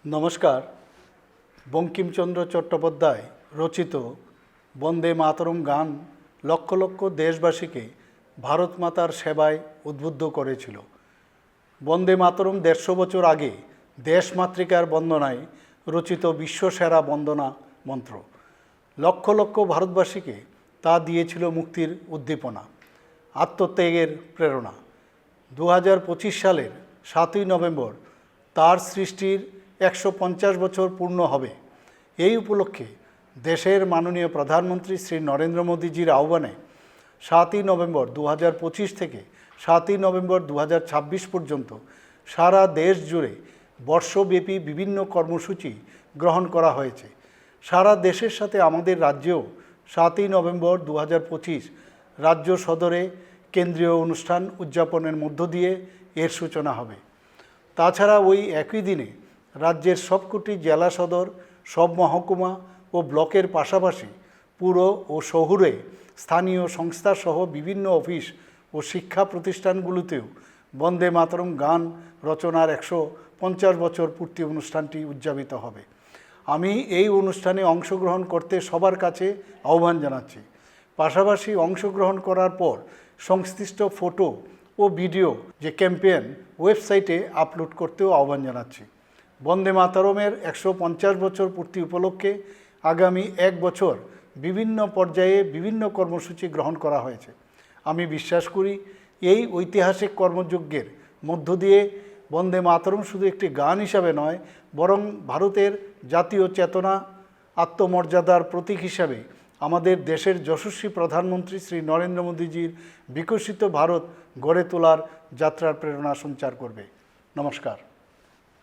নমস্কার। বঙ্কিমচন্দ্র চট্টোপাধ্যায় রচিত বন্দে মাতরম গান লক্ষ লক্ষ দেশবাসীকে ভারত মাতার সেবায় উদ্বুদ্ধ করেছিল। বন্দে মাতরম ১৫০ বছর আগে দেশমাতৃকার বন্দনায় রচিত বিশ্বসেরা বন্দনা মন্ত্র। লক্ষ লক্ষ ভারতবাসীকে তা দিয়েছিল মুক্তির উদ্দীপনা, আত্মত্যাগের প্রেরণা। ২০২৫ সালের ৭ই নভেম্বর তার সৃষ্টির ১৫০ বছর পূর্ণ হবে। এই উপলক্ষে দেশের মাননীয় প্রধানমন্ত্রী শ্রী নরেন্দ্র মোদীজির আহ্বানে ৭ই নভেম্বর ২০২৫ থেকে ৭ই নভেম্বর ২০২৬ পর্যন্ত সারা দেশ জুড়ে বর্ষব্যাপী বিভিন্ন কর্মসূচি গ্রহণ করা হয়েছে। সারা দেশের সাথে আমাদের রাজ্যেও ৭ই নভেম্বর ২০২৫ রাজ্য সদরে কেন্দ্রীয় অনুষ্ঠান উদযাপনের মধ্য দিয়ে এর সূচনা হবে। তাছাড়া ওই একই দিনে রাজ্যের সবকটি জেলা সদর, সব মহকুমা ও ব্লকের পাশাপাশি পুর ও শহুরে স্থানীয় সংস্থাসহ বিভিন্ন অফিস ও শিক্ষা প্রতিষ্ঠানগুলোতেও বন্দে মাতরম গান রচনার ১৫০ বছর পূর্তি অনুষ্ঠানটি উদযাপিত হবে। আমি এই অনুষ্ঠানে অংশগ্রহণ করতে সবার কাছে আহ্বান জানাচ্ছি। পাশাপাশি অংশগ্রহণ করার পর সংশ্লিষ্ট ফটো ও ভিডিও যে ক্যাম্পেইন ওয়েবসাইটে আপলোড করতেও আহ্বান জানাচ্ছি। বন্দে মাতরমের ১৫০ বছর পূর্তি উপলক্ষে আগামী ১ বছর বিভিন্ন পর্যায়ে বিভিন্ন কর্মসূচি গ্রহণ করা হয়েছে। আমি বিশ্বাস করি এই ঐতিহাসিক কর্মযজ্ঞের মধ্য দিয়ে বন্দে মাতরম শুধু একটি গান হিসাবে নয়, বরং ভারতের জাতীয় চেতনা, আত্মমর্যাদার প্রতীক হিসাবে আমাদের দেশের যশস্বী প্রধানমন্ত্রী শ্রী নরেন্দ্র মোদীজির বিকশিত ভারত গড়ে তোলার যাত্রার প্রেরণা সঞ্চার করবে। নমস্কার।